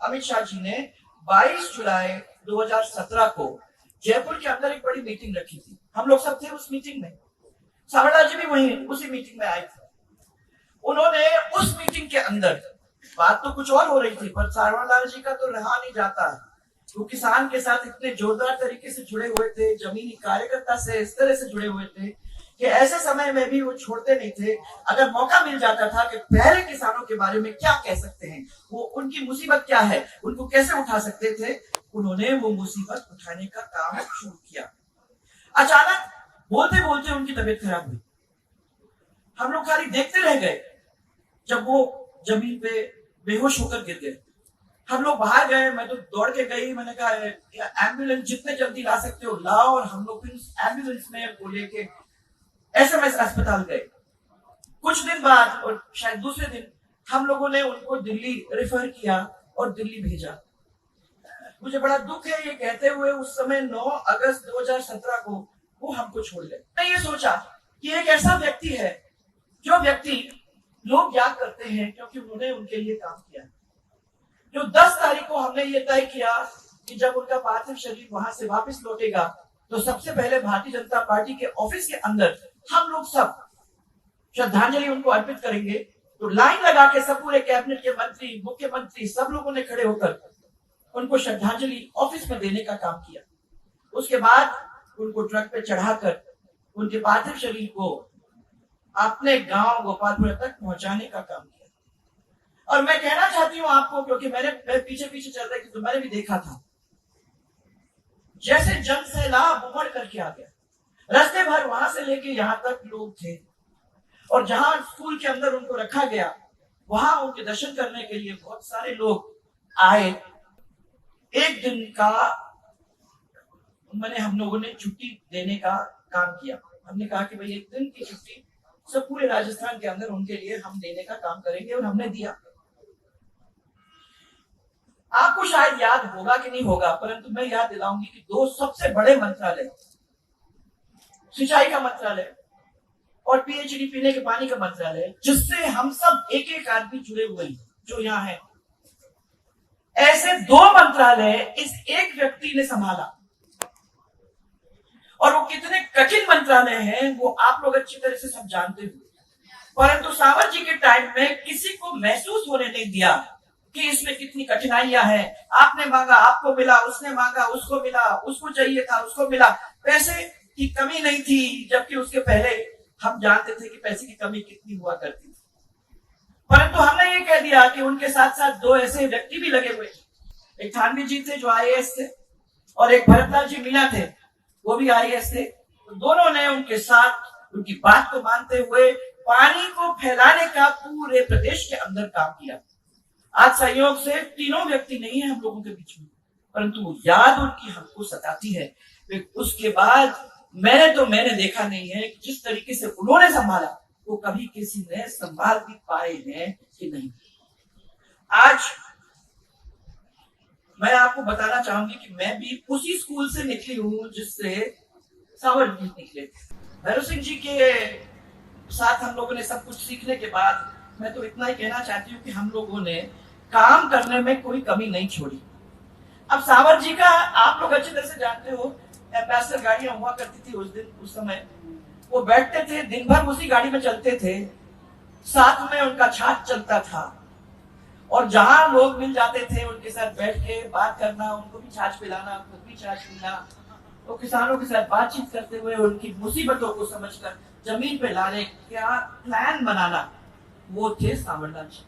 अमित शाह जी ने 22 जुलाई 2017 को जयपुर के अंदर एक बड़ी मीटिंग रखी थी। हम लोग सब थे उस मीटिंग में, सावरलाल जी भी वहीं उसी मीटिंग में आए थे। उन्होंने उस मीटिंग के अंदर बात तो कुछ और हो रही थी, पर सावरलाल जी का तो रहा नहीं जाता है। वो किसान के साथ इतने जोरदार तरीके से जुड़े हुए थे, जमीनी कार्यकर्ता से इस तरह से जुड़े हुए थे कि ऐसे समय में भी वो छोड़ते नहीं थे। अगर मौका मिल जाता था कि पहले किसानों के बारे में क्या कह सकते हैं, वो उनकी मुसीबत क्या है, उनको कैसे उठा सकते थे, उन्होंने वो मुसीबत उठाने का काम शुरू किया। अचानक बोलते बोलते उनकी तबीयत खराब हुई। हम लोग खाली देखते रह गए जब वो जमीन पे बेहोश होकर गिर गए। हम लोग बाहर गए, मैं तो दौड़ के गई, मैंने कहा एम्बुलेंस जितने जल्दी ला सकते हो लाओ, और हम लोग फिर एम्बुलेंस में वो लेके एसएमएस अस्पताल गए। कुछ दिन बाद और शायद दूसरे दिन हम लोगों ने उनको दिल्ली रेफर किया और दिल्ली भेजा। मुझे बड़ा दुख है ये कहते हुए, उस समय 9 अगस्त 2017 को वो हमको छोड़ गए। मैं ये सोचा कि एक ऐसा व्यक्ति है जो व्यक्ति लोग याद करते हैं क्योंकि उन्होंने उनके लिए काम किया। जो 10 तारीख को हमने ये तय किया कि जब उनका पार्थिव शरीर वहां से वापस लौटेगा तो सबसे पहले भारतीय जनता पार्टी के ऑफिस के अंदर हम लोग सब श्रद्धांजलि उनको अर्पित करेंगे। तो लाइन लगा के सब पूरे कैबिनेट के मंत्री, मुख्यमंत्री, सब लोगों ने खड़े होकर उनको श्रद्धांजलि ऑफिस में देने का काम किया। उसके बाद उनको ट्रक पे चढ़ाकर उनके पार्थिव शरीर को अपने गांव गोपालपुर तक पहुंचाने का काम किया। और मैं कहना चाहती हूं आपको, क्योंकि मैं पीछे पीछे चल रही थी तो मैंने भी देखा था, जैसे जन सैलाब उमड़ करके आ गया। रास्ते भर वहां से लेके यहां तक लोग थे, और जहां स्कूल के अंदर उनको रखा गया वहां उनके दर्शन करने के लिए बहुत सारे लोग आए। एक दिन का हम लोगों ने छुट्टी देने का काम किया। हमने कहा कि भाई एक दिन की छुट्टी सब पूरे राजस्थान के अंदर उनके लिए हम देने का काम करेंगे, और हमने दिया। आपको शायद याद होगा कि नहीं होगा, परंतु मैं याद दिलाऊंगी कि 2 सबसे बड़े मंत्रालय, सिंचाई का मंत्रालय और पीएचडी पीने के पानी का मंत्रालय, जिससे हम सब एक एक आदमी जुड़े हुए हैं जो यहाँ है, ऐसे 2 मंत्रालय इस एक व्यक्ति ने संभाला। और वो कितने कठिन मंत्रालय हैं वो आप लोग अच्छी तरह से सब जानते हो। परंतु सावर जी के टाइम में किसी को महसूस होने नहीं दिया कि इसमें कितनी कठिनाइयां हैं। आपने मांगा आपको मिला, उसने मांगा उसको मिला, उसको चाहिए था उसको मिला। पैसे की कमी नहीं थी, जबकि उसके पहले हम जानते थे कि पैसे की कमी कितनी हुआ करती थी। परंतु हमने ये कह दिया कि उनके साथ साथ 2 ऐसे व्यक्ति भी लगे हुए थे। एक थानवी जी थे जो आईएएस थे, और एक भरतलाल जी मीणा थे, वो भी आईएएस थे। तो दोनों ने उनके साथ उनकी बात को मानते हुए पानी को फैलाने का पूरे प्रदेश के अंदर काम किया। आज संयोग से तीनों व्यक्ति नहीं है हम लोगों के बीच में, परंतु याद उनकी हमको सताती है। उसके बाद मैंने देखा नहीं है कि जिस तरीके से उन्होंने संभाला वो कभी किसी ने संभाल भी पाए हैं कि नहीं। आज मैं आपको बताना चाहूंगी कि मैं भी उसी स्कूल से निकली हूं जिससे सावर जी निकले। भैरव सिंह जी के साथ हम लोगों ने सब कुछ सीखने के बाद मैं तो इतना ही कहना चाहती हूँ कि हम लोगों ने काम करने में कोई कमी नहीं छोड़ी। अब सावर जी का आप लोग अच्छी तरह से जानते हो, एम्बेसडर गाड़ियां हुआ करती थी उस समय वो बैठते थे, दिन भर उसी गाड़ी में चलते थे, साथ में उनका छाछ चलता था, और जहां लोग मिल जाते थे उनके साथ बैठ के बात करना, उनको भी छाछ पिलाना, खुद भी छाछ पीना, तो किसानों के साथ बातचीत करते हुए उनकी मुसीबतों को समझकर जमीन पे लाने का प्लान बनाना, वो थे सावरलाल जी।